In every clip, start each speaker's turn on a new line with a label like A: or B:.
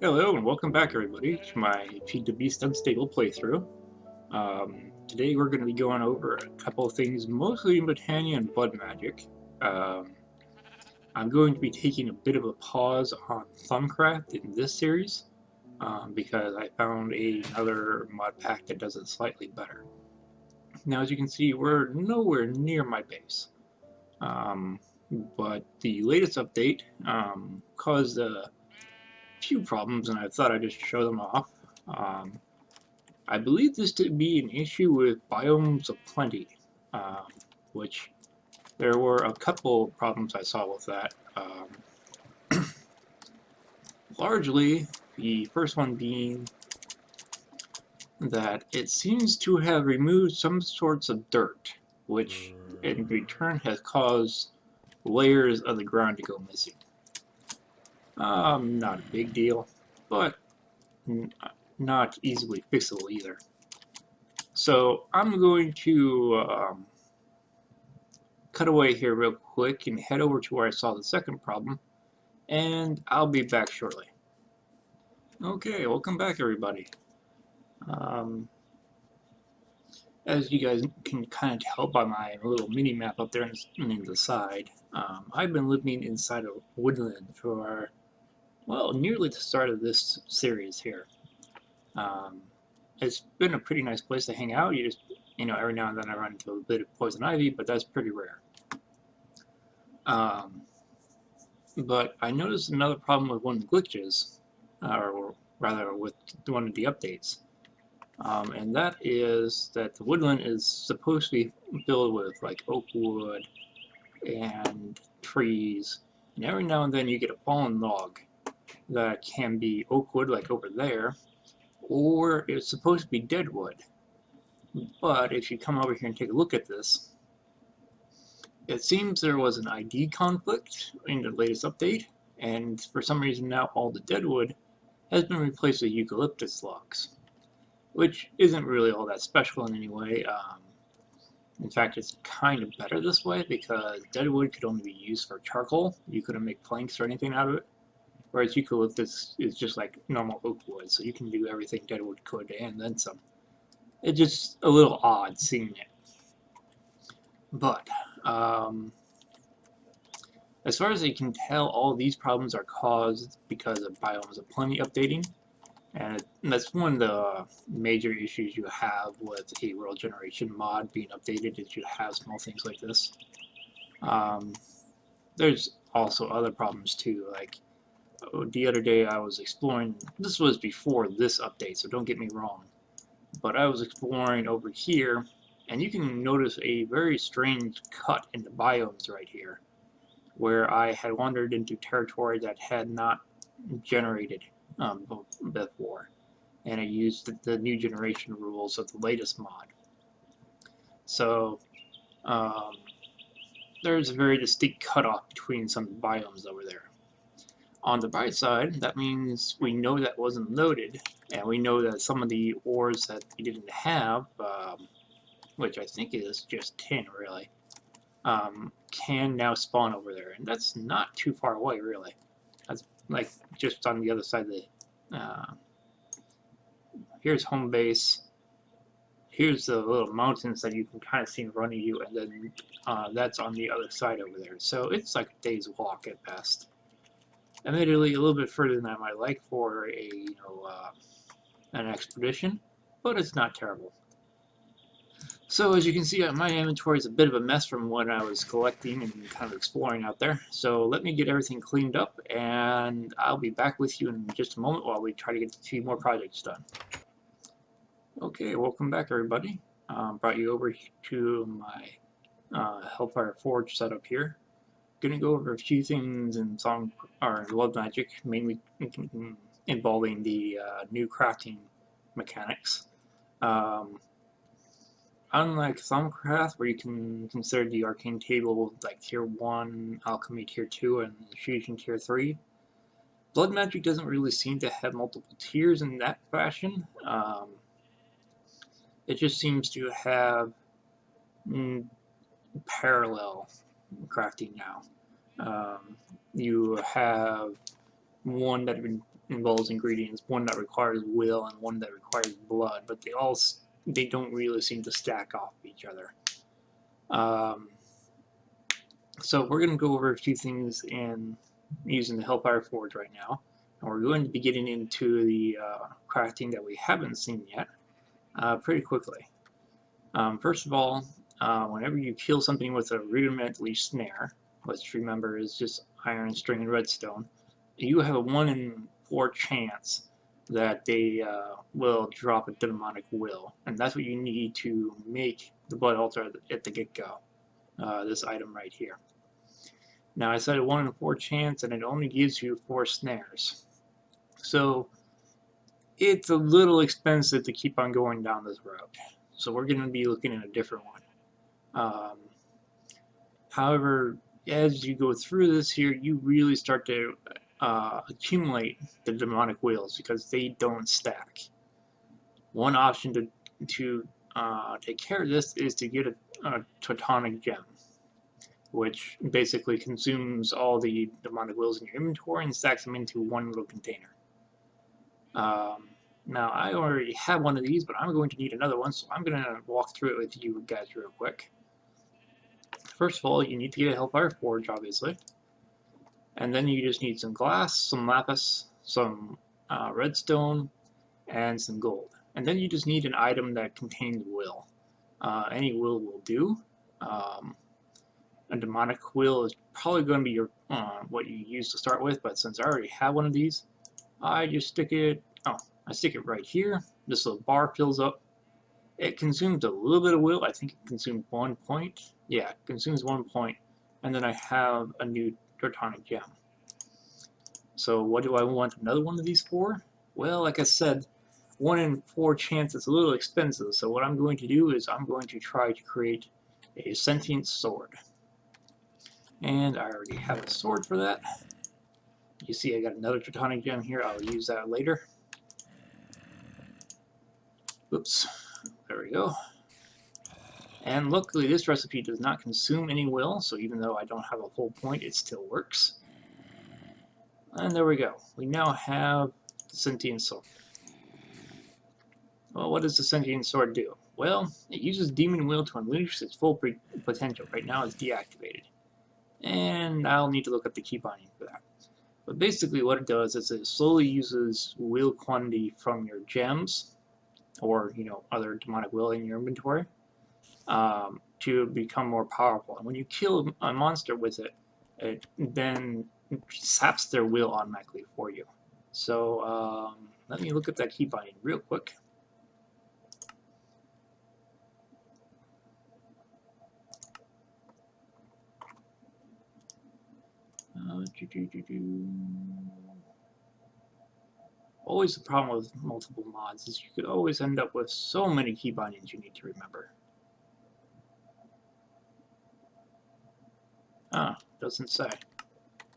A: Hello and welcome back everybody to my FTB Unstable playthrough. Today we're going to be going over a couple of things, mostly in Botania and Blood Magic. Um, I'm going to be taking a bit of a pause on Thaumcraft in this series because I found another mod pack that does it slightly better. Now as you can see, we're nowhere near my base, um, but the latest update caused a few problems, and I thought I'd just show them off. Um, I believe this to be an issue with biomes of plenty, um, which there were a couple of problems I saw with that. Largely, the first one being that it seems to have removed some sorts of dirt, which in return has caused layers of the ground to go missing. Not a big deal, but not easily fixable either. So I'm going to cut away here real quick and head over to where I saw the second problem, and I'll be back shortly. Okay, welcome back everybody. As you guys can kind of tell by my little mini map up there on the side, I've been living inside a woodland for, well, nearly the start of this series here. It's been a pretty nice place to hang out. You just, every now and then I run into a bit of poison ivy, but that's pretty rare. But I noticed another problem with one of the glitches, or rather with one of the updates, and that is that the woodland is supposed to be filled with like oak wood and trees, and every now and then you get a fallen log that can be oak wood like over there, or it's supposed to be dead wood. But if you come over here and take a look at this, it seems there was an ID conflict in the latest update, and for some reason now all the deadwood has been replaced with eucalyptus logs, which isn't really all that special in any way. In fact, it's kind of better this way because deadwood could only be used for charcoal. You couldn't make planks or anything out of it, whereas eucalyptus is just like normal oak wood, so you can do everything deadwood could and then some. It's just a little odd seeing it. But as far as I can tell, all these problems are caused because of biomes of plenty updating, and that's one of the major issues you have with a world generation mod being updated is you have small things like this. There's also other problems too, like the other day I was exploring, this was before this update, so don't get me wrong, but I was exploring over here, and you can notice a very strange cut in the biomes right here, where I had wandered into territory that had not generated before, and I used the new generation rules of the latest mod. So there's a very distinct cutoff between some biomes over there. On the bright side, that means we know that wasn't loaded, and we know that some of the ores that we didn't have, which I think is just tin really, can now spawn over there, and that's not too far away really. That's like just on the other side of the here's home base, here's the little mountains that you can kind of see in front of you, and then that's on the other side over there, so it's like a day's walk at best. Admittedly a little bit further than I might like for a an expedition, but it's not terrible. So as you can see, my inventory is a bit of a mess from what I was collecting and kind of exploring out there. So let me get everything cleaned up, and I'll be back with you in just a moment while we try to get a few more projects done. Okay, welcome back everybody. Brought you over to my Hellfire Forge setup here. Gonna go over a few things in Blood Magic, mainly involving the new crafting mechanics. Unlike Thaumcraft, where you can consider the arcane table like tier 1, alchemy tier 2, and infusion tier 3, blood magic doesn't really seem to have multiple tiers in that fashion. It just seems to have parallel crafting now. You have one that involves ingredients, one that requires will and one that requires blood, but they don't really seem to stack off each other. So we're going to go over a few things in using the Hellfire Forge right now, and we're going to be getting into the crafting that we haven't seen yet pretty quickly. First of all, whenever you kill something with a rudimentary snare, which remember is just iron, string, and redstone, you have a 1 in 4 chance that they will drop a demonic will, and that's what you need to make the blood altar at the get-go. This item right here. Now I said a 1 in 4 chance, and it only gives you 4 snares, so it's a little expensive to keep on going down this road. So we're going to be looking at a different one. However, as you go through this here, you really start to accumulate the demonic wheels because they don't stack. One option to take care of this is to get a Teutonic gem, which basically consumes all the demonic wheels in your inventory and stacks them into one little container. Now, I already have one of these, but I'm going to need another one, so I'm going to walk through it with you guys real quick. First of all, you need to get a Hellfire Forge, obviously. And then you just need some glass, some lapis, some redstone, and some gold. And then you just need an item that contains will. Any will do. A demonic will is probably going to be your what you use to start with, but since I already have one of these, I just stick it. I stick it right here. This little bar fills up. It consumes a little bit of will. I think it consumes 1 point. Yeah, it consumes 1 point. And then I have a new Teutonic gem. So what do I want another one of these for? Well, like I said, 1 in 4 chance is a little expensive. So what I'm going to do is I'm going to try to create a sentient sword. And I already have a sword for that. You see I got another Teutonic gem here. I'll use that later. Oops. There we go. And luckily this recipe does not consume any will, so even though I don't have a full point, it still works. And there we go. We now have the sentient sword. Well, what does the sentient sword do? Well, it uses demon will to unleash its full potential. Right now it's deactivated. And I'll need to look up the key binding for that. But basically what it does is it slowly uses will quantity from your gems, or other demonic will in your inventory, to become more powerful. And when you kill a monster with it, it then saps their will automatically for you. So let me look at that key binding real quick. Always the problem with multiple mods is you could always end up with so many key bindings you need to remember. Doesn't say.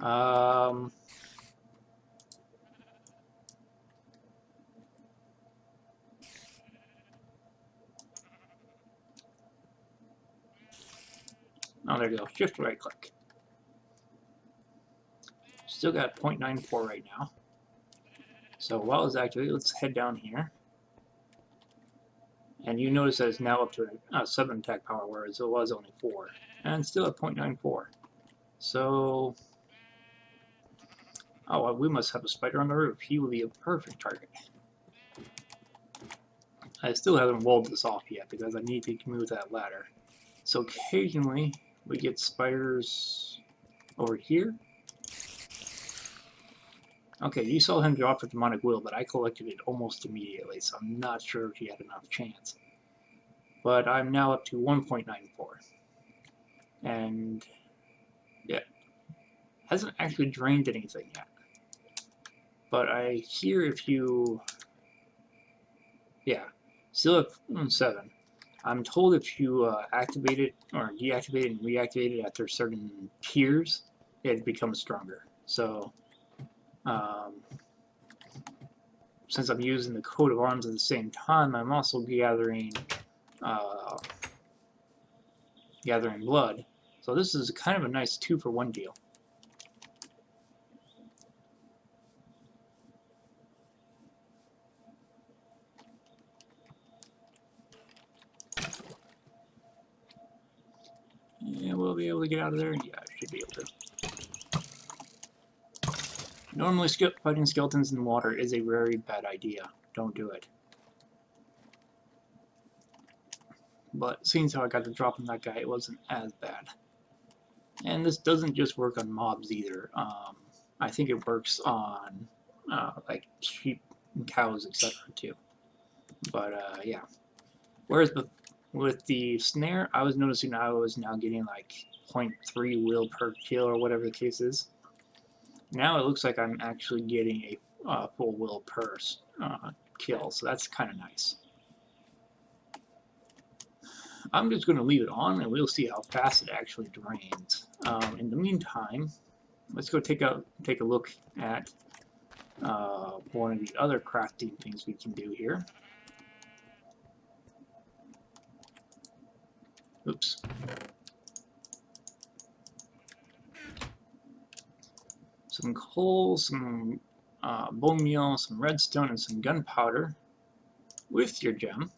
A: Oh, there you go. Shift right click. Still got 0.94 right now. So while it's activated, let's head down here. And you notice that it's now up to 7 attack power, whereas it was only 4. And still at 0.94. So, oh, well, we must have a spider on the roof. He will be a perfect target. I still haven't walled this off yet because I need to move that ladder. So occasionally we get spiders over here. Okay, you saw him drop for demonic will, but I collected it almost immediately, so I'm not sure if he had enough chance. But I'm now up to 1.94. And yeah, hasn't actually drained anything yet. But I hear if you, yeah, still at 7. I'm told if you activate it or deactivate it and reactivate it after certain tiers, it becomes stronger. So since I'm using the coat of arms at the same time, I'm also gathering blood. So this is kind of a nice 2-for-1 deal. still be able to get out of there? Yeah, I should be able to. Normally, fighting skeletons in water is a very bad idea. Don't do it. But seeing how I got the drop on that guy, it wasn't as bad. And this doesn't just work on mobs either. I think it works on like sheep and cows, etc. too. But yeah. Whereas with the snare, I was noticing I was now getting like 0.3 will per kill or whatever the case is. Now it looks like I'm actually getting a full will per kill, so that's kind of nice. I'm just going to leave it on and we'll see how fast it actually drains. In the meantime, let's go take a look at one of the other crafting things we can do here. Oops. Some coal, some bone meal, some redstone, and some gunpowder with your gem.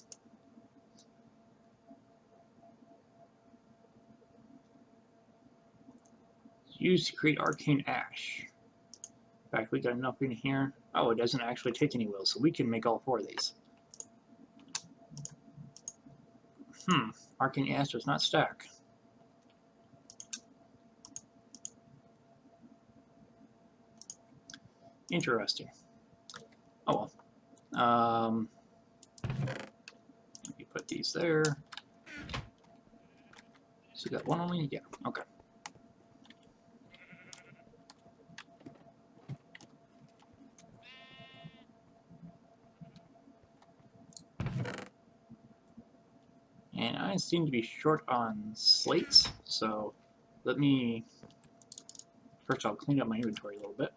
A: Used to create arcane ash. In fact, we got enough in here. Oh, it doesn't actually take any will, so we can make all 4 of these. Arcane ash does not stack. Interesting. Oh well. Let me put these there. So you got one only? Yeah, okay. And I seem to be short on slates, so let me... First I'll clean up my inventory a little bit.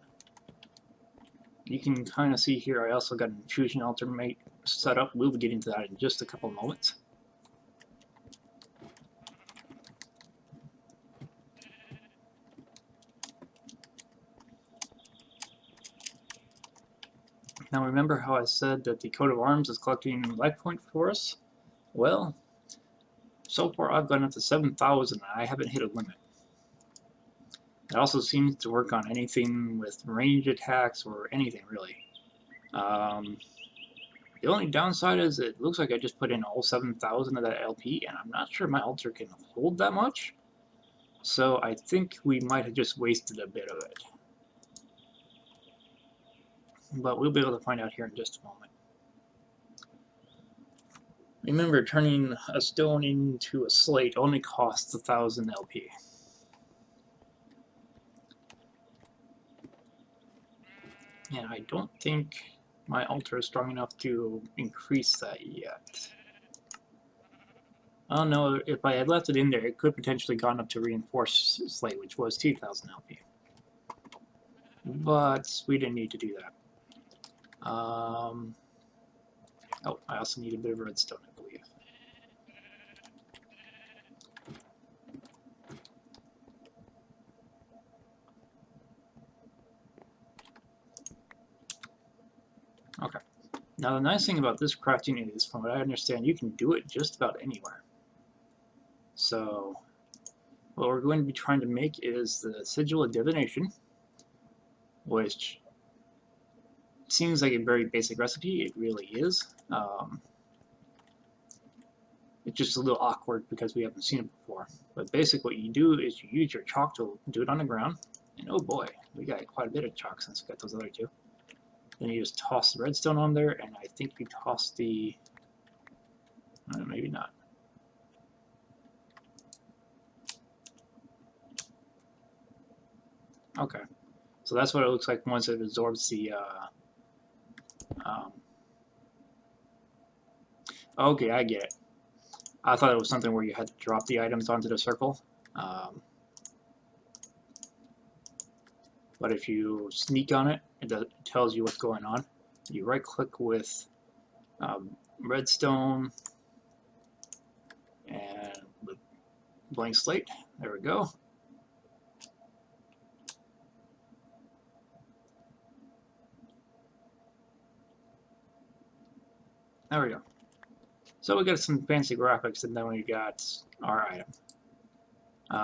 A: You can kind of see here I also got an Infusion alternate set up. We'll get into that in just a couple of moments. Now remember how I said that the coat of arms is collecting life points for us? Well, so far I've gone up to 7,000 and I haven't hit a limit. It also seems to work on anything with range attacks or anything really. The only downside is it looks like I just put in all 7,000 of that LP and I'm not sure my altar can hold that much. So I think we might have just wasted a bit of it. But we'll be able to find out here in just a moment. Remember, turning a stone into a slate only costs 1,000 LP. And I don't think my altar is strong enough to increase that yet. Oh no, if I had left it in there, it could potentially gone up to reinforced slate, which was 2,000 LP. But we didn't need to do that. Oh, I also need a bit of redstone, I believe. Okay. Now the nice thing about this crafting is, from what I understand, you can do it just about anywhere. So, what we're going to be trying to make is the Sigil of Divination, which seems like a very basic recipe. It really is. It's just a little awkward because we haven't seen it before. But basically what you do is you use your chalk to do it on the ground. And oh boy, we got quite a bit of chalk since we got those other two. Then you just toss the redstone on there, and I think you toss the... maybe not. Okay. So that's what it looks like once it absorbs the... okay, I get it. I thought it was something where you had to drop the items onto the circle. But if you sneak on it, it tells you what's going on. You right click with redstone and the blank slate. There we go. There we go. So we got some fancy graphics, and then we got our item. Did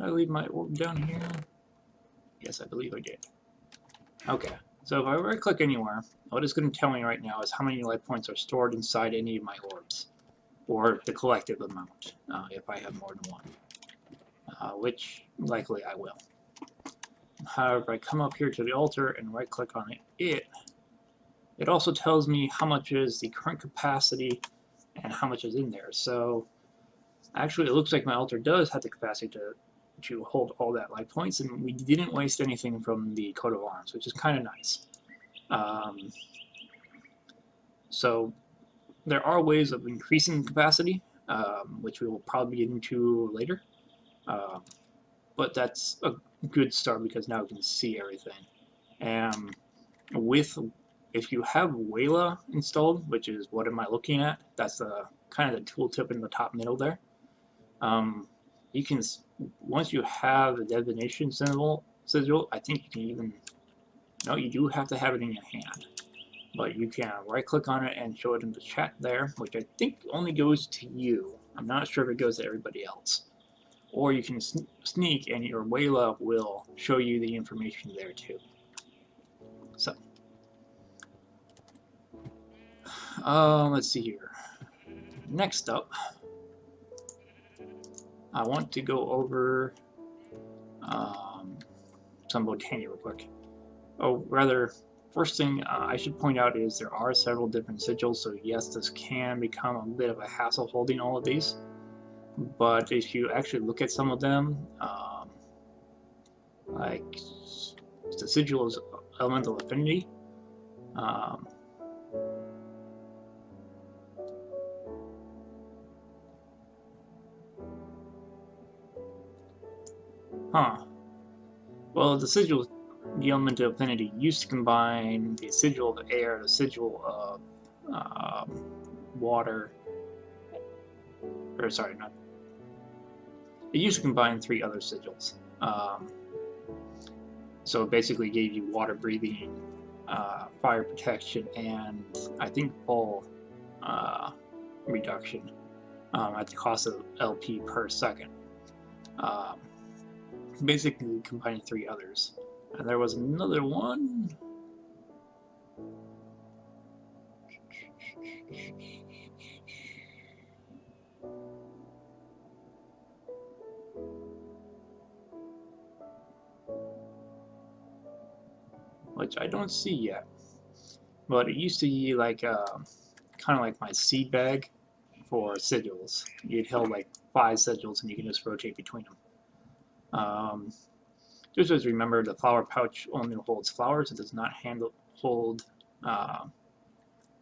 A: I leave my orb down here? Yes, I believe I did. Okay, so if I right click anywhere, what it's going to tell me right now is how many life points are stored inside any of my orbs, or the collective amount, if I have more than one, which likely I will. However, if I come up here to the altar and right click on it also tells me how much is the current capacity and how much is in there. So actually it looks like my altar does have the capacity to hold all that life points, and we didn't waste anything from the coat of arms, which is kind of nice. So there are ways of increasing capacity, which we will probably get into later. But that's a good start because now we can see everything. And if you have Wayla installed, which is what am I looking at, that's kind of the tooltip in the top middle there. You can, once you have the divination sigil, I think you can even, no, you do have to have it in your hand. But you can right click on it and show it in the chat there, which I think only goes to you. I'm not sure if it goes to everybody else. Or you can sneak and your Wayla will show you the information there too. So, let's see here. Next up, I want to go over some Botania real quick. Oh, rather, first thing I should point out is there are several different sigils, so yes, this can become a bit of a hassle holding all of these. But if you actually look at some of them, like the sigil is elemental affinity. Well, the sigil, the elemental affinity, used to combine the sigil of air, the sigil of water. Or sorry, not. It used to combine 3 other sigils. So it basically gave you water breathing, fire protection, and I think fall reduction at the cost of LP per second. Basically combining 3 others. And there was another one. Which I don't see yet. But it used to be like kind of like my seed bag for sigils. You'd held like 5 sigils and you can just rotate between them. Just as remember, the flower pouch only holds flowers. It does not hold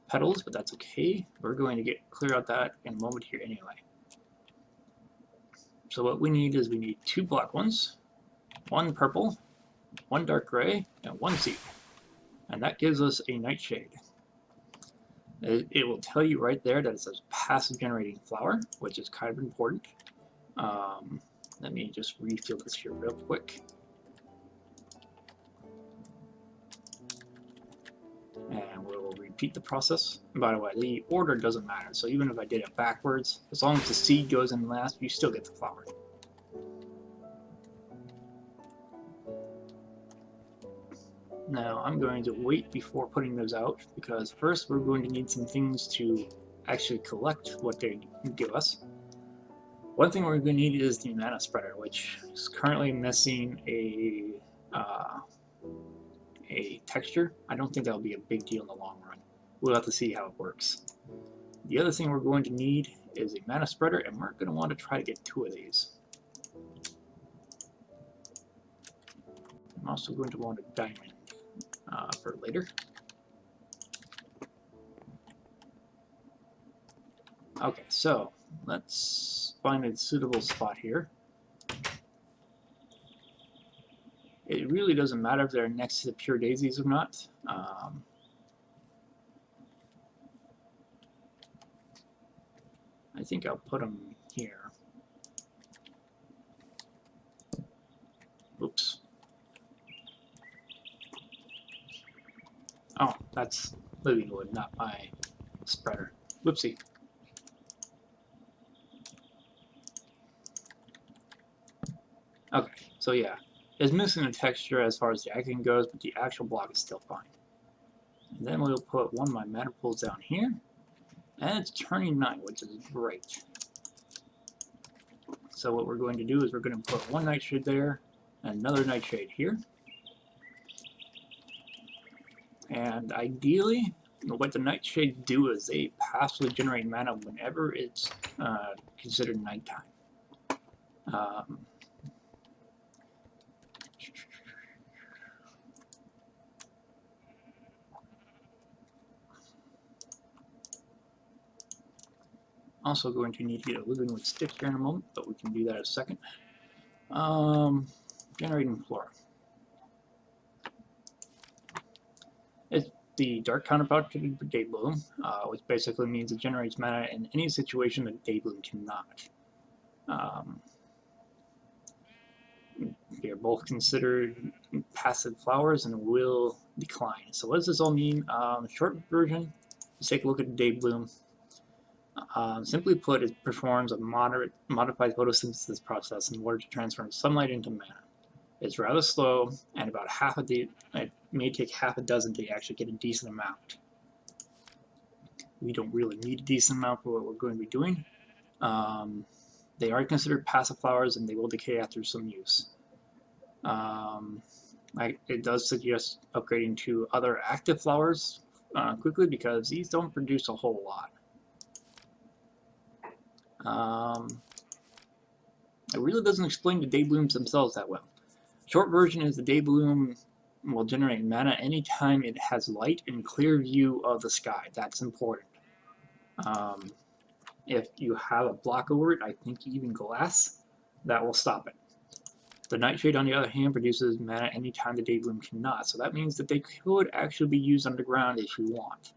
A: petals, but that's okay. We're going to clear out that in a moment here anyway. So what we need is we need 2 black ones, 1 purple, 1 dark gray, and 1 seed. And that gives us a nightshade. It will tell you right there that it says passive generating flower, which is kind of important. Let me just refill this here real quick. And we'll repeat the process. And by the way, the order doesn't matter, so even if I did it backwards, as long as the seed goes in last, you still get the flower. Now I'm going to wait before putting those out, because first we're going to need some things to actually collect what they give us. One thing we're going to need is the mana spreader, which is currently missing a texture. I don't think that'll be a big deal in the long run. We'll have to see how it works. The other thing we're going to need is a mana spreader, and we're going to want to try to get 2 of these. I'm also going to want a diamond for later. Okay, so let's find a suitable spot here. It really doesn't matter if they're next to the pure daisies or not. I think I'll put them here. Oops. Oh, that's living wood, not my spreader. Whoopsie. Okay, so yeah, it's missing the texture as far as the icon goes, but the actual block is still fine. And then we'll put one of my mana pools down here, and it's turning 9, which is great. So what we're going to do is we're going to put one nightshade there, and another nightshade here. And ideally, what the nightshades do is they passively generate mana whenever it's considered nighttime. Also going to need to get a living wood stick here in a moment, but we can do that in a second. Generating flora. It's the dark counterpart to the Daybloom, which basically means it generates mana in any situation that Daybloom cannot. They are both considered passive flowers and will decline. So what does this all mean? Short version, let's take a look at the Daybloom. Simply put, it performs a modified photosynthesis process in order to transform sunlight into mana. It's rather slow, and about it may take half a dozen to actually get a decent amount. We don't really need a decent amount for what we're going to be doing. They are considered passive flowers, and they will decay after some use. It does suggest upgrading to other active flowers quickly, because these don't produce a whole lot. It really doesn't explain the Dayblooms themselves that well. Short version is the Daybloom will generate mana anytime it has light and clear view of the sky. That's important. If you have a block over it, I think even glass, that will stop it. The Nightshade, on the other hand, produces mana anytime the Daybloom cannot, so that means that they could actually be used underground if you want.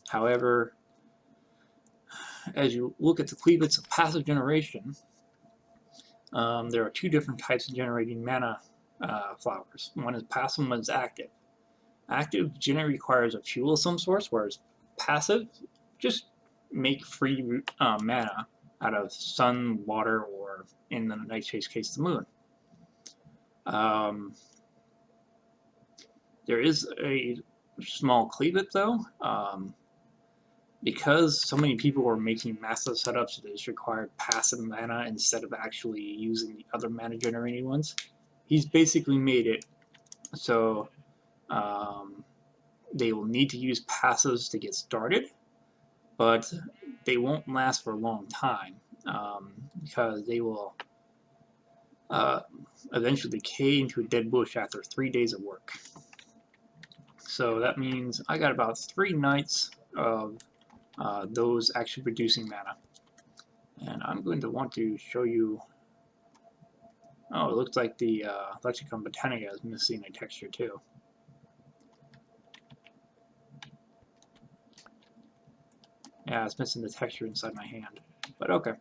A: However, as you look at the cleavages of passive generation, there are two different types of generating mana flowers. One is passive and one is active. Active generally requires a fuel of some sort, whereas passive just make free mana out of sun, water, or in the Nightshade's case, the moon. There is a small cleavage though. Because so many people were making massive setups that just required passive mana instead of actually using the other mana generating ones, he's basically made it so they will need to use passives to get started, but they won't last for a long time because they will eventually decay into a dead bush after 3 days of work. So that means I got about 3 nights of those actually producing mana. And I'm going to want to show you. Oh, it looks like the Lexicon Botania is missing a texture too. Yeah, it's missing the texture inside my hand. But okay.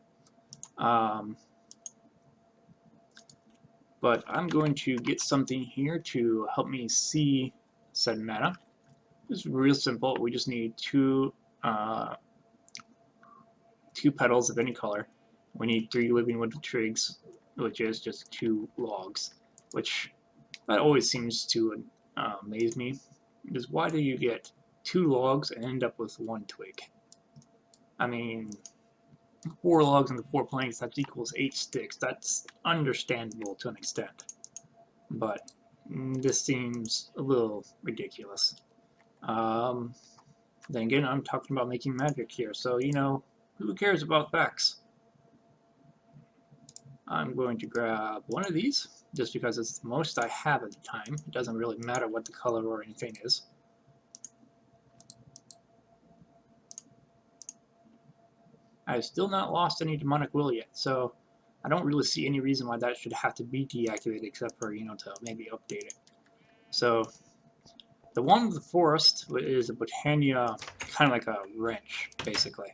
A: But I'm going to get something here to help me see said mana. It's real simple. We just need two petals of any color. We need 3 living wood twigs, which is just 2 logs, which that always seems to amaze me. Because why do you get 2 logs and end up with 1 twig? I mean, 4 logs into 4 planks, that equals 8 sticks. That's understandable to an extent. But this seems a little ridiculous. Then again, I'm talking about making magic here, so, you know, who cares about facts? I'm going to grab one of these, just because it's the most I have at the time. It doesn't really matter what the color or anything is. I've still not lost any demonic will yet, so I don't really see any reason why that should have to be deactivated, except for, you know, to maybe update it. So the one with the forest is a Botania, kind of like a wrench, basically.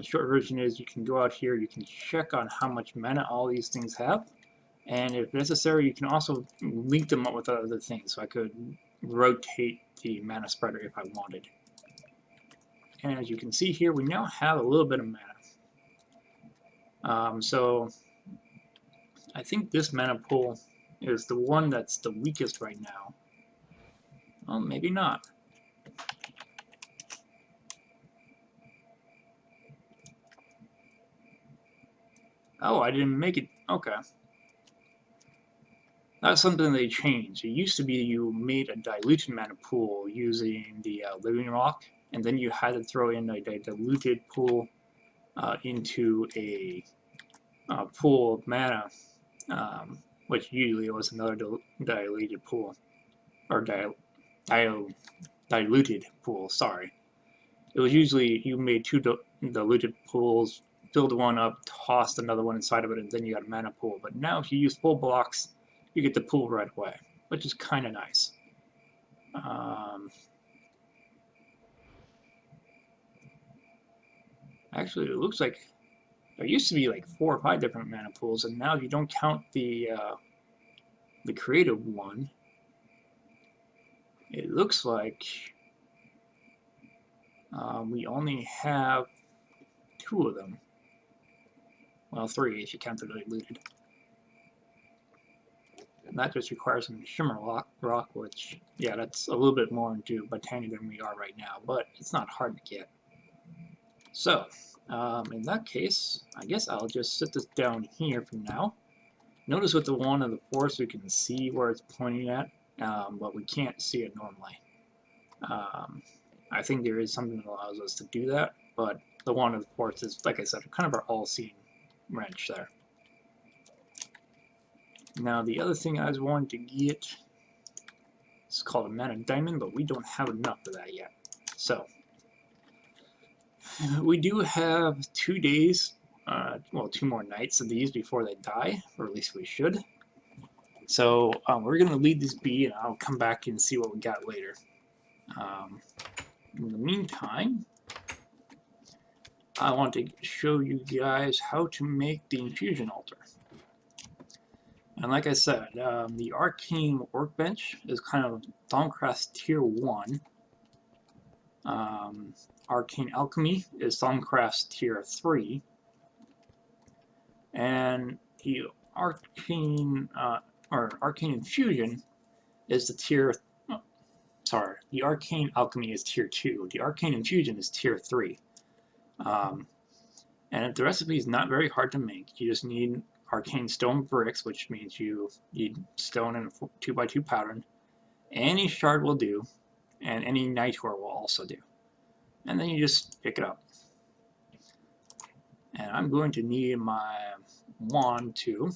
A: Short version is you can go out here, you can check on how much mana all these things have, and if necessary you can also link them up with other things. So I could rotate the mana spreader if I wanted. And as you can see here, we now have a little bit of mana. So I think this mana pool is the one that's the weakest right now. Well, maybe not. Oh, I didn't make it. Okay. That's something they changed. It used to be you made a diluted mana pool using the living rock, and then you had to throw in a diluted pool into a pool of mana, which usually was another diluted pool, or diluted pool, sorry. It was usually you made two diluted pools, filled one up, tossed another one inside of it, and then you got a mana pool. But now if you use full blocks, you get the pool right away, which is kind of nice. Actually, it looks like there used to be like 4 or 5 different mana pools, and now if you don't count the creative one, it looks like we only have 2 of them. Well, 3 if you count the diluted. And that just requires some shimmer rock, which, yeah, that's a little bit more into Botania than we are right now, but it's not hard to get. So, in that case, I guess I'll just sit this down here for now. Notice with the wand of the force, we can see where it's pointing at, but we can't see it normally. I think there is something that allows us to do that, but the wand of the force is, like I said, kind of our all-seeing wrench there. Now, the other thing I was wanting to get is called a mana diamond, but we don't have enough of that yet. So, we do have 2 days, well, 2 more nights of these before they die, or at least we should. So, we're going to leave this be, and I'll come back and see what we got later. In the meantime, I want to show you guys how to make the Infusion altar. And like I said, the Arcane Workbench is kind of Thaumcraft's Tier 1. Arcane Alchemy is Thaumcraft's Tier 3. And the Arcane Infusion is the Tier... sorry, the Arcane Alchemy is Tier 2. The Arcane Infusion is Tier 3. And the recipe is not very hard to make. You just need arcane stone bricks, which means you need stone in a 2x2 pattern. Any shard will do, and any night ore will also do. And then you just pick it up. And I'm going to need my wand too.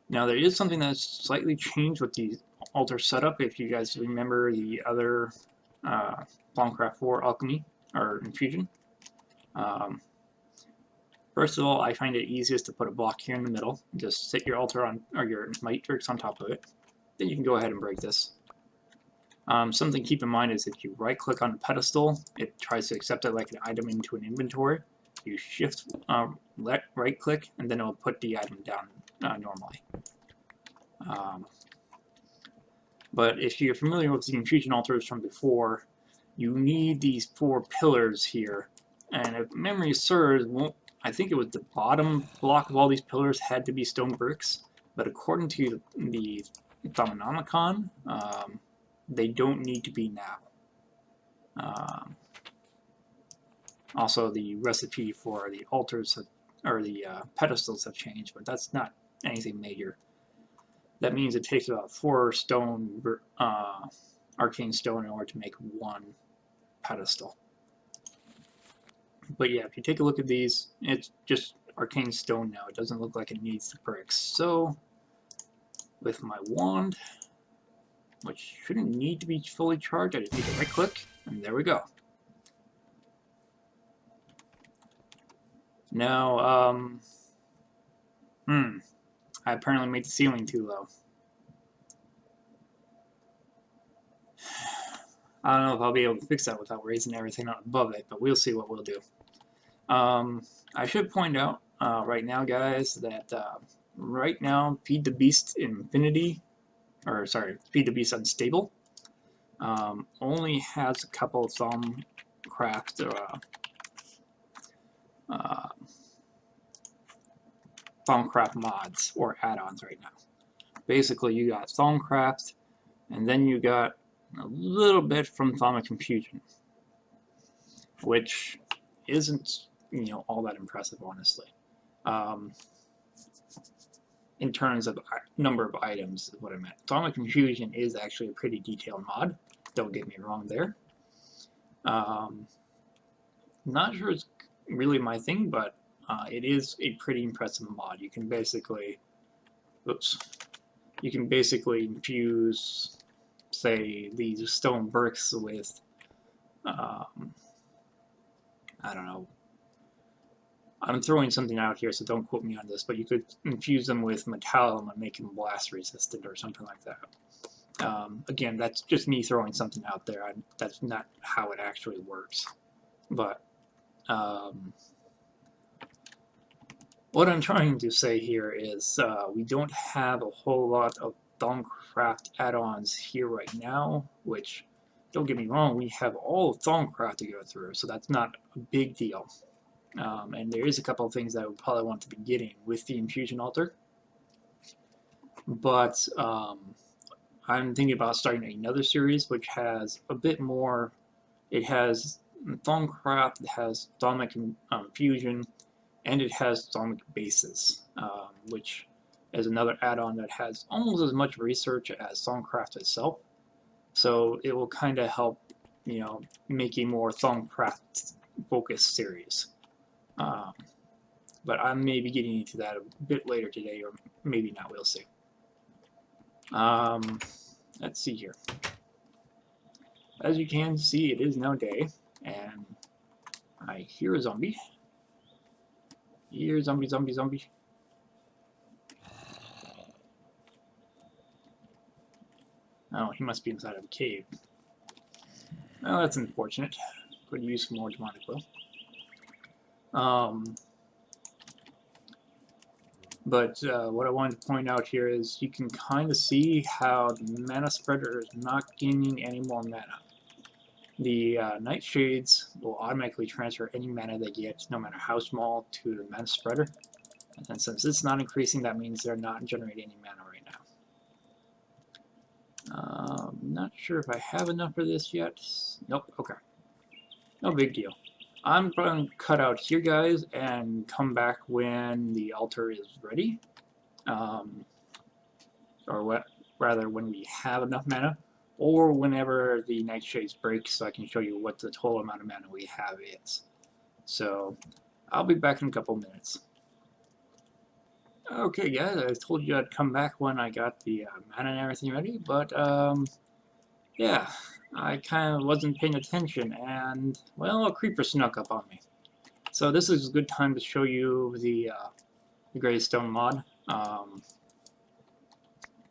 A: Now there is something that's slightly changed with the altar setup. If you guys remember the other Thaumcraft 4 alchemy or infusion. First of all, I find it easiest to put a block here in the middle. Just sit your altar on, or your matrix on top of it. Then you can go ahead and break this. Something to keep in mind is if you right click on the pedestal, it tries to accept it like an item into an inventory. You shift right click, and then it will put the item down normally. But if you're familiar with the infusion altars from before, you need these 4 pillars here. And if memory serves, I think it was the bottom block of all these pillars had to be stone bricks, but according to the Thaumanomicon, they don't need to be now. Also, the recipe for the altars or the pedestals have changed, but that's not anything major. That means it takes about 4 stone, arcane stone in order to make 1 pedestal. But yeah, if you take a look at these, it's just arcane stone now. It doesn't look like it needs the bricks. So, with my wand, which shouldn't need to be fully charged, I just need to right click, and there we go. Now, I apparently made the ceiling too low. I don't know if I'll be able to fix that without raising everything up above it, but we'll see what we'll do. I should point out right now, guys, that right now Feed the Beast Infinity, or sorry, Feed the Beast Unstable, only has a couple of Thaumcraft Thaumcraft mods or add-ons right now. Basically, you got Thaumcraft, and then you got a little bit from Infusion, which isn't, you know, all that impressive, honestly. In terms of number of items, is what I meant. Infusion is actually a pretty detailed mod. Don't get me wrong there. Not sure it's really my thing, but it is a pretty impressive mod. You can basically, you can basically infuse, say, these stone bricks with, I don't know. I'm throwing something out here, so don't quote me on this, but you could infuse them with metallum and make them blast resistant or something like that. Again, that's just me throwing something out there. That's not how it actually works. But what I'm trying to say here is we don't have a whole lot of Thaumcraft add-ons here right now, which, don't get me wrong, we have all of Thaumcraft to go through, so that's not a big deal. And there is a couple of things that I would probably want to be getting with the Infusion altar. But I'm thinking about starting another series which has a bit more. It has Thaumcraft, it has Infusion, and it has Thaumic bases, which is another add-on that has almost as much research as Thaumcraft itself. So it will kind of help, you know, make a more Thaumcraft focused series. But I may be getting into that a bit later today, or maybe not, we'll see. Let's see here. As you can see, it is now day, and I hear a zombie. Here, zombie, zombie, zombie. Oh, he must be inside of a cave. Well, that's unfortunate. Could use some more demonic will. But what I wanted to point out here is you can kind of see how the mana spreader is not gaining any more mana. The nightshades will automatically transfer any mana they get, no matter how small, to the mana spreader. And since it's not increasing, that means they're not generating any mana right now. Not sure if I have enough for this yet. Nope, okay. No big deal. I'm going to cut out here, guys, and come back when the altar is ready. Or what, rather, when we have enough mana, or whenever the nightshades break, so I can show you what the total amount of mana we have is. So, I'll be back in a couple minutes. Okay, guys, I told you I'd come back when I got the mana and everything ready, but, yeah. I kind of wasn't paying attention, and, well, a creeper snuck up on me. So this is a good time to show you the Greystone mod. An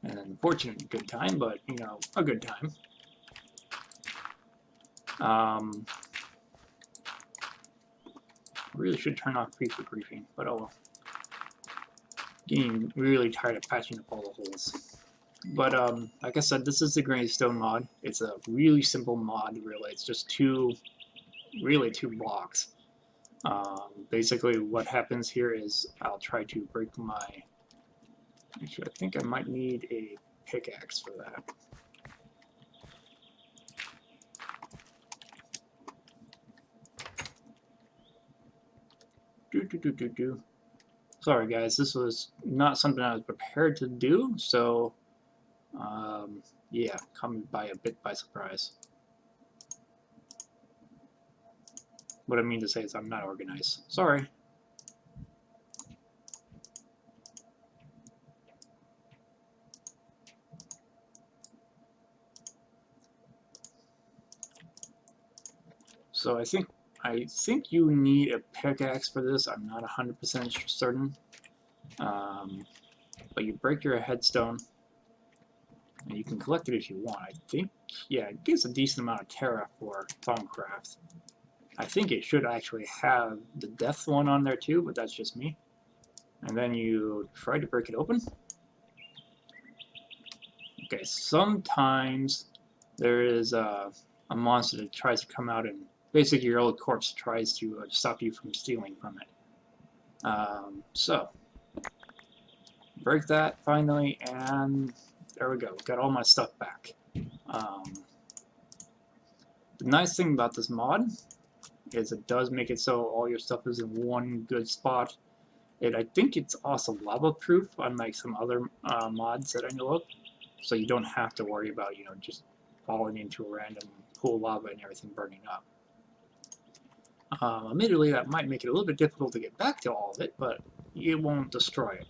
A: unfortunate good time, but, you know, a good time. Really should turn off creeper griefing, but oh well. Getting really tired of patching up all the holes. But like I said, this is the Greystone mod. It's a really simple mod, really. It's just two blocks. Basically, what happens here is I'll try to break my. Actually, I think I might need a pickaxe for that. Sorry, guys, this was not something I was prepared to do, so. Yeah, caught me a bit by surprise. What I mean to say is I'm not organized. Sorry. So I think you need a pickaxe for this. I'm not 100% certain. But you break your headstone. And you can collect it if you want. I think, yeah, it gives a decent amount of terra for Thaumcraft. I think it should actually have the death one on there too, but that's just me. And then you try to break it open. Okay, sometimes there is a monster that tries to come out and basically your old corpse tries to stop you from stealing from it. So, break that finally, and there we go. Got all my stuff back. The nice thing about this mod is it does make it so all your stuff is in one good spot. I think it's also lava proof, unlike some other mods that I know of. So you don't have to worry about, you know, just falling into a random pool of lava and everything burning up. Admittedly, that might make it a little bit difficult to get back to all of it, but it won't destroy it.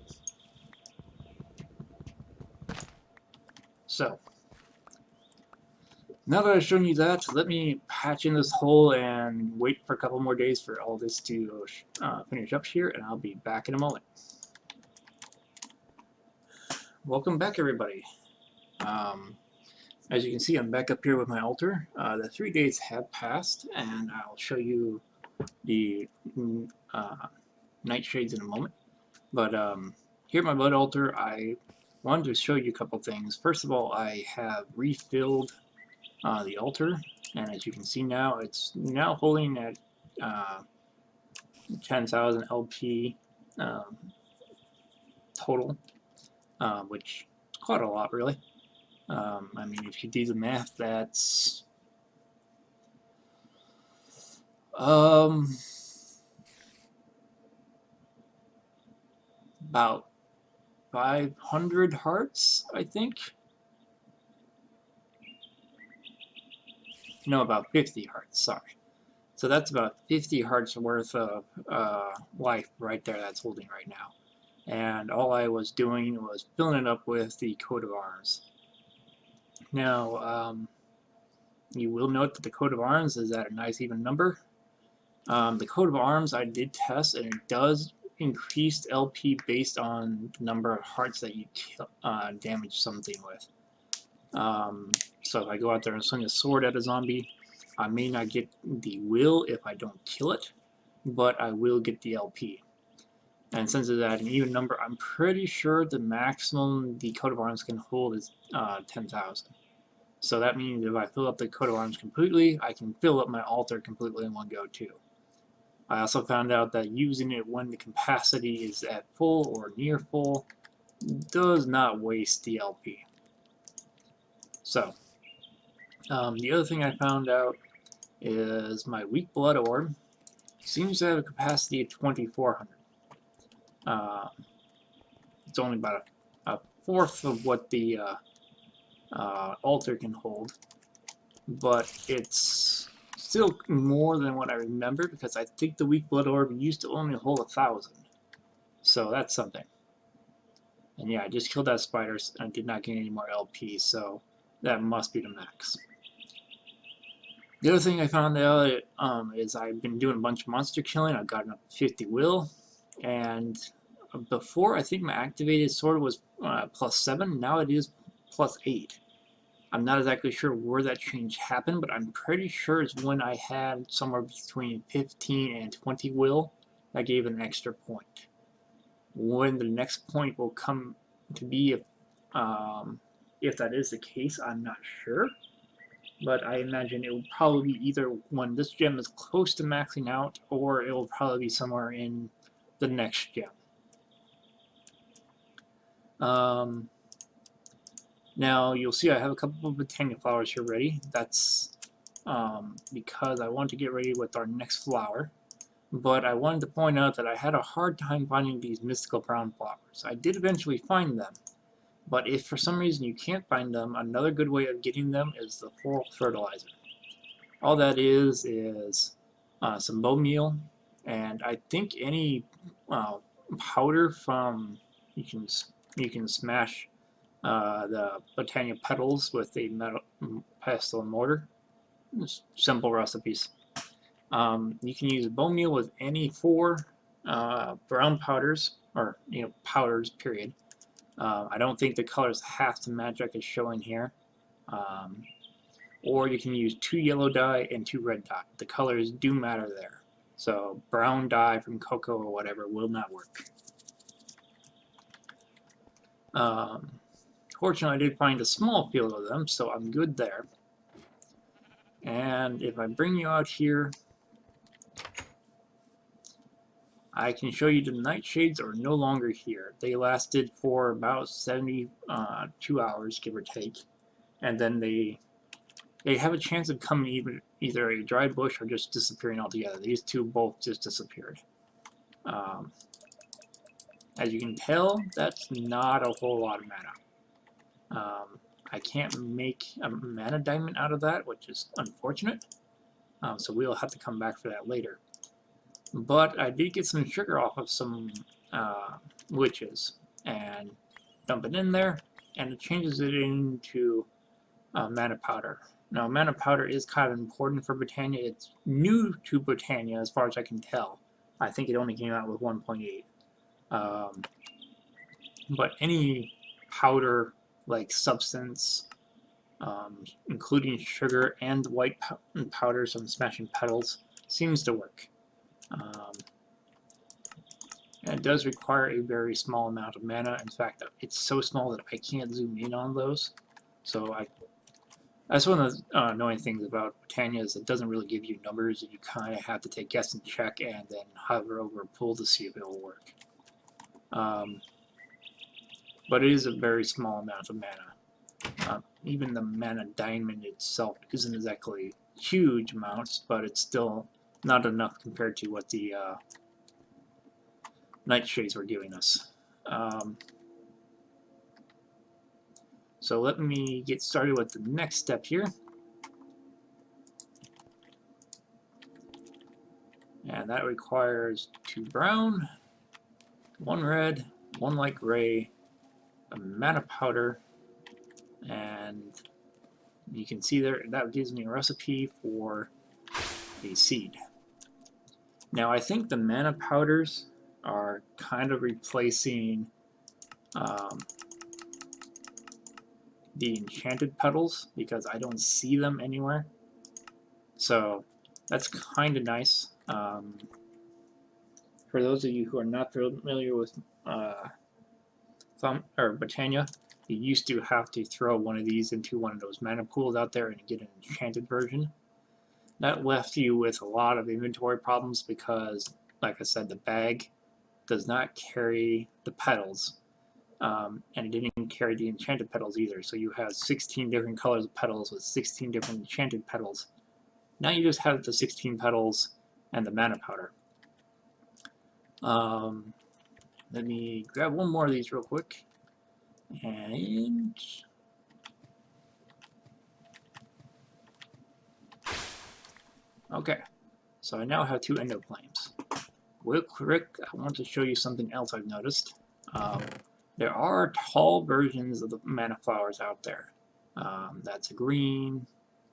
A: So, now that I've shown you that, let me patch in this hole and wait for a couple more days for all this to finish up here, and I'll be back in a moment. Welcome back, everybody. As you can see, I'm back up here with my altar. The 3 days have passed, and I'll show you the nightshades in a moment. But here at my blood altar, I wanted to show you a couple things. First of all, I have refilled the altar, and as you can see now, it's now holding at 10,000 LP total, which is quite a lot, really. I mean, if you do the math, that's about 500 hearts, I think. No, about 50 hearts, sorry. So that's about 50 hearts worth of life right there that's holding right now. And all I was doing was filling it up with the coat of arms. Now, you will note that the coat of arms is at a nice even number. The coat of arms I did test, and it does increase LP based on the number of hearts that you damage something with. So if I go out there and swing a sword at a zombie, I may not get the will if I don't kill it, but I will get the LP. And since it's at an even number, I'm pretty sure the maximum the coat of arms can hold is 10,000. So that means if I fill up the coat of arms completely, I can fill up my altar completely in one go too. I also found out that using it when the capacity is at full or near full does not waste the LP. So, the other thing I found out is my weak blood orb seems to have a capacity of 2,400. It's only about a fourth of what the altar can hold, but it's still more than what I remember because I think the weak blood orb used to only hold 1,000. So that's something. And yeah, I just killed that spider and I did not gain any more LP, so that must be the max. The other thing I found out is I've been doing a bunch of monster killing. I've gotten up to 50 will, and before I think my activated sword was +7. Now it is +8. I'm not exactly sure where that change happened, but I'm pretty sure it's when I had somewhere between 15 and 20 will that gave an extra point. When the next point will come to be, if that is the case, I'm not sure. But I imagine it will probably be either when this gem is close to maxing out, or it will probably be somewhere in the next gem. Now you'll see I have a couple of Botania flowers here ready. That's because I want to get ready with our next flower. But I wanted to point out that I had a hard time finding these mystical brown flowers. I did eventually find them, but if for some reason you can't find them, another good way of getting them is the floral fertilizer. All that is some bone meal, and I think any powder from you can smash the Botania petals with a metal pestle and mortar. Just simple recipes. You can use bone meal with any 4 brown powders, or powders, period. I don't think the colors have to match like it's showing here. Or you can use 2 yellow dye and 2 red dye. The colors do matter there. So brown dye from cocoa or whatever will not work. Fortunately, I did find a small field of them, so I'm good there. And if I bring you out here, I can show you the nightshades are no longer here. They lasted for about 72 hours, give or take, and then they have a chance of coming either a dry bush or just disappearing altogether. These two both just disappeared. As you can tell, that's not a whole lot of mana. I can't make a mana diamond out of that, which is unfortunate. So we'll have to come back for that later. But I did get some sugar off of some witches and dump it in there, and it changes it into mana powder. Now, mana powder is kind of important for Botania. It's new to Botania as far as I can tell. I think it only came out with 1.8. But any powder-like substance, including sugar and white powder, some smashing petals, seems to work. And it does require a very small amount of mana. In fact, it's so small that I can't zoom in on those. So that's one of the annoying things about Botania is it doesn't really give you numbers, and you kind of have to take guess and check and then hover over a pool to see if it will work. But it is a very small amount of mana. Even the mana diamond itself isn't exactly huge amounts, but it's still not enough compared to what the nightshades were giving us. So let me get started with the next step here. And that requires 2 brown, 1 red, 1 light gray, a mana powder, and you can see there that gives me a recipe for a seed. Now I think the mana powders are kind of replacing the enchanted petals because I don't see them anywhere. So that's kind of nice. For those of you who are not familiar with Botania, you used to have to throw one of these into one of those mana pools out there and get an enchanted version. That left you with a lot of inventory problems because, like I said, the bag does not carry the petals, and it didn't carry the enchanted petals either. So you have 16 different colors of petals with 16 different enchanted petals. Now you just have the 16 petals and the mana powder. Let me grab one more of these real quick. And okay, so I now have 2 endo flames. Real quick, I want to show you something else I've noticed. There are tall versions of the mana flowers out there. That's a green.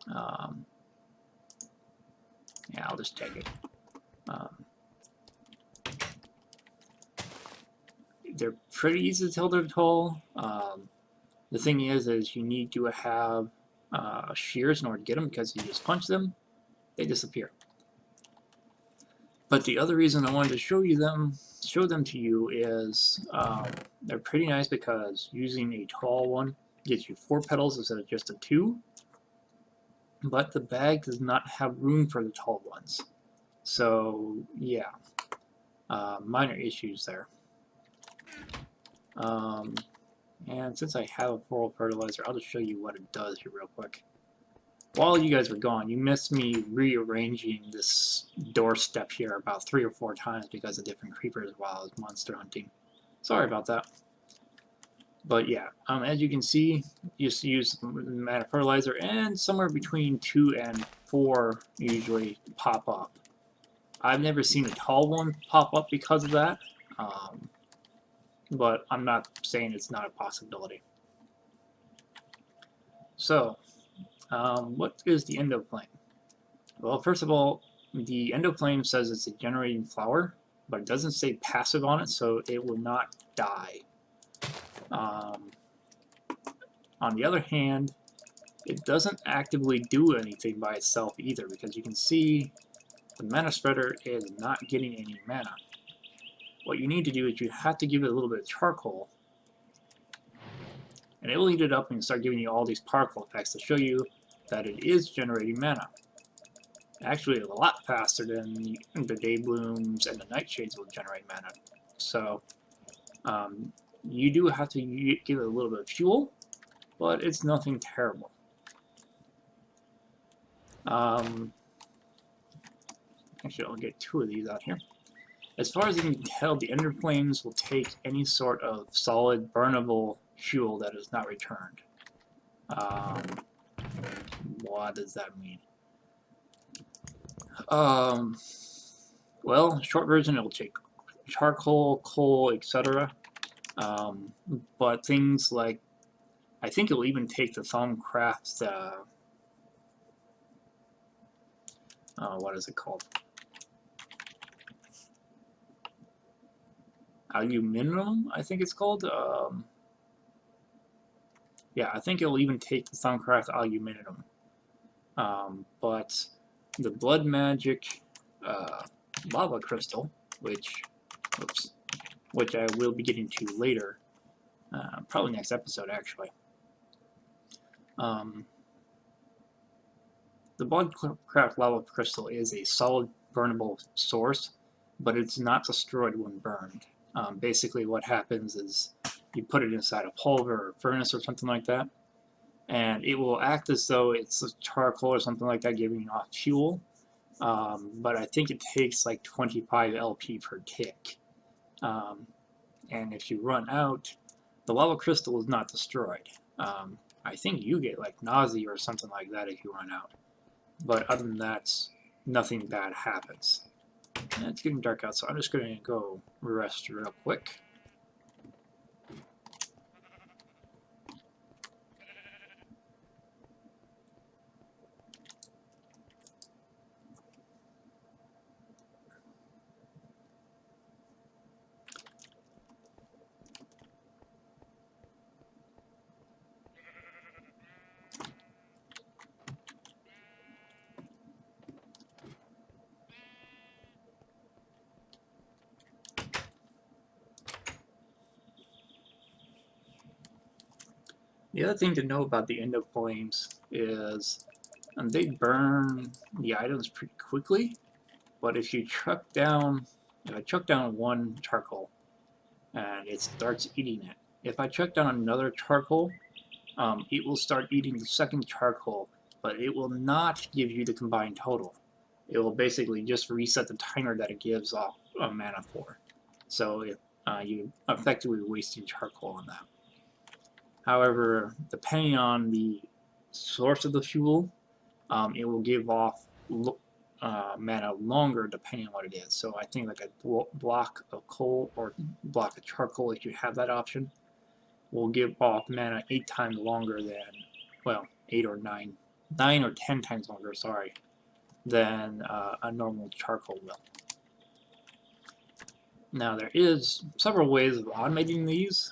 A: Yeah, I'll just take it. They're pretty easy to tell they're tall. The thing is you need to have shears in order to get them, because if you just punch them, they disappear. But the other reason I wanted to show them to you is they're pretty nice because using a tall one gets you 4 petals instead of just a 2. But the bag does not have room for the tall ones. So yeah, minor issues there. And since I have a floral fertilizer, I'll just show you what it does here real quick. While you guys were gone, you missed me rearranging this doorstep here about 3 or 4 times because of different creepers while I was monster hunting. Sorry about that. But yeah, as you can see, you just use mana fertilizer, and somewhere between 2 and 4 usually pop up. I've never seen a tall one pop up because of that. But I'm not saying it's not a possibility. So, what is the endo flame? Well, first of all, the endo flame says it's a generating flower, but it doesn't say passive on it, so it will not die. On the other hand, it doesn't actively do anything by itself either, because you can see the mana spreader is not getting any mana. What you need to do is you have to give it a little bit of charcoal, and it will heat it up and start giving you all these particle effects to show you that it is generating mana. Actually, a lot faster than the day blooms and the nightshades will generate mana. So you do have to give it a little bit of fuel, but it's nothing terrible. Actually, I'll get 2 of these out here. As far as you can tell, the Ender Flames will take any sort of solid, burnable fuel that is not returned. What does that mean? Well, short version, it'll take charcoal, coal, etc. But things like, I think it'll even take the Thaumcraft, what is it called? Aluminum, I think it's called. Yeah, I think it'll even take the Thaumcraft aluminum. But the Blood Magic lava crystal, which I will be getting to later, probably next episode actually. The Botcraft lava crystal is a solid burnable source, but it's not destroyed when burned. Basically what happens is you put it inside a pulver or furnace or something like that, and it will act as though it's a charcoal or something like that giving off fuel, but I think it takes like 25 LP per tick. And if you run out, the lava crystal is not destroyed. I think you get like nausea or something like that if you run out. But other than that, nothing bad happens. And it's getting dark out, so I'm just going to go rest real quick. The other thing to know about the End of Flames is they burn the items pretty quickly, but if I chuck down 1 charcoal and it starts eating it, if I chuck down another charcoal, it will start eating the second charcoal, but it will not give you the combined total. It will basically just reset the timer that it gives off mana for. So you effectively wasting charcoal on that. However, depending on the source of the fuel, it will give off mana longer depending on what it is. So I think like a block of coal or block of charcoal, if you have that option, will give off mana 8 times longer than, well, 8 or 9 or 10 times longer, sorry, than a normal charcoal will. Now there is several ways of automating these.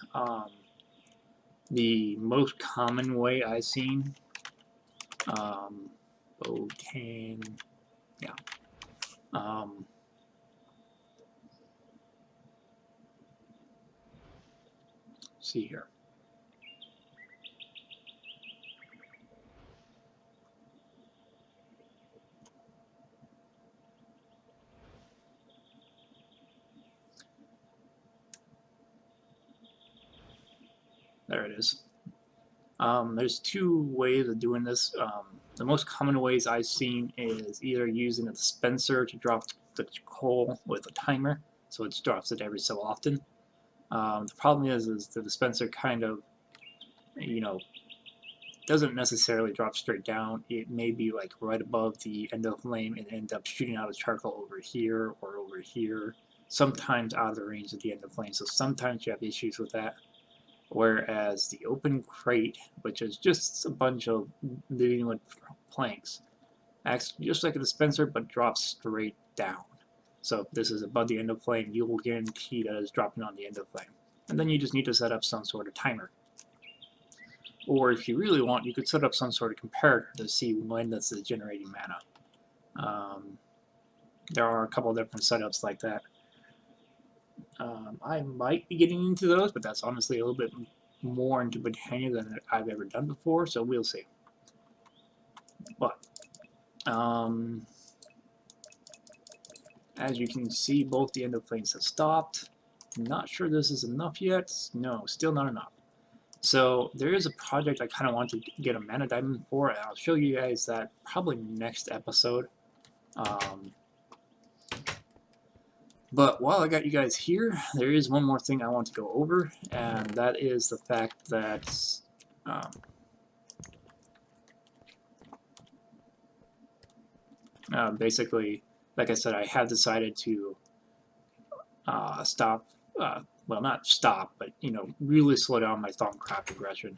A: The most common way I've seen, Botania, see here. There it is. There's 2 ways of doing this. The most common ways I've seen is either using a dispenser to drop the coal with a timer, so it drops it every so often. The problem is the dispenser kind of, doesn't necessarily drop straight down. It may be like right above the end of the flame and end up shooting out of charcoal over here or over here, sometimes out of the range of the end of the flame, so sometimes you have issues with that. Whereas the open crate, which is just a bunch of living wood planks, acts just like a dispenser but drops straight down. So if this is above the end of flame, you will guarantee that it's dropping on the end of flame. And then you just need to set up some sort of timer. Or if you really want, you could set up some sort of comparator to see when this is generating mana. There are a couple of different setups like that. I might be getting into those, but that's honestly a little bit more into Botania than I've ever done before, so we'll see. But as you can see, both the endo flames have stopped. Not sure this is enough yet. No, still not enough. So there is a project I kind of want to get a mana diamond for, and I'll show you guys that probably next episode. But while I got you guys here, there is one more thing I want to go over, and that is the fact that basically, like I said, I have decided to stop, well, not stop, but, you know, really slow down my Thaumcraft aggression.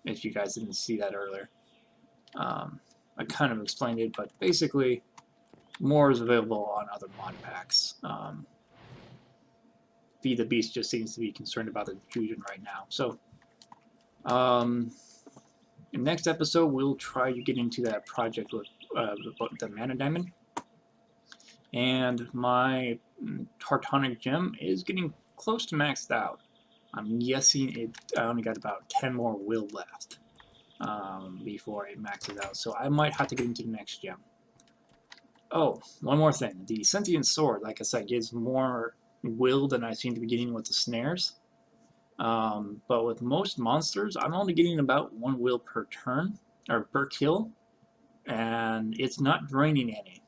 A: If you guys didn't see that earlier. I kind of explained it, but basically, more is available on other mod packs. Feed the Beast just seems to be concerned about the Infusion right now. So, in next episode, we'll try to get into that project with the Mana Diamond. And my Tartanic Gem is getting close to maxed out. I'm guessing I only got about 10 more will left before it maxes out. So I might have to get into the next gem. Oh, one more thing. The Sentient Sword, like I said, gives more will than I seem to be getting with the snares. But with most monsters, I'm only getting about 1 will per turn, or per kill, and it's not draining any.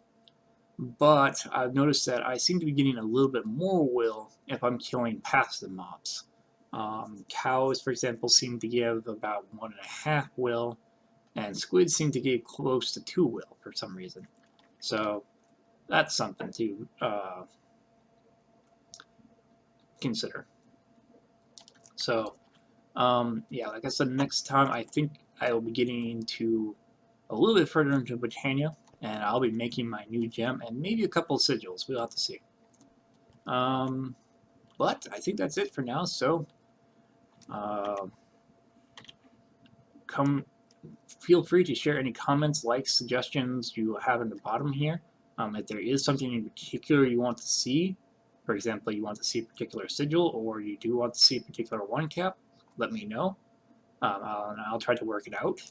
A: But I've noticed that I seem to be getting a little bit more will if I'm killing passive mobs. Cows, for example, seem to give about 1.5 will, and squids seem to give close to 2 will for some reason. So that's something to consider. So yeah, like I said, next time I think I will be getting into a little bit further into Botania, and I'll be making my new gem and maybe a couple of sigils. We'll have to see. But I think that's it for now. So feel free to share any comments, likes, suggestions you have in the bottom here. If there is something in particular you want to see, for example, you want to see a particular sigil, or you do want to see a particular one cap, let me know. I'll try to work it out.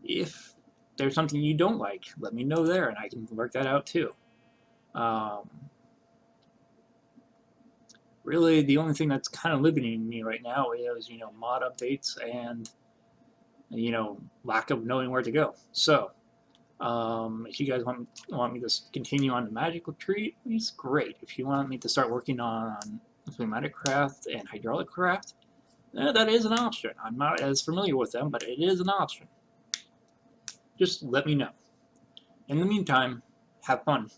A: If there's something you don't like, let me know there, and I can work that out too. Really, the only thing that's kind of limiting me right now is, you know, mod updates and, you know, lack of knowing where to go. So, if you guys want me to continue on the magical tree, it's great. If you want me to start working on pneumatic craft and hydraulic craft, that is an option. I'm not as familiar with them, but it is an option. Just let me know. In the meantime, have fun.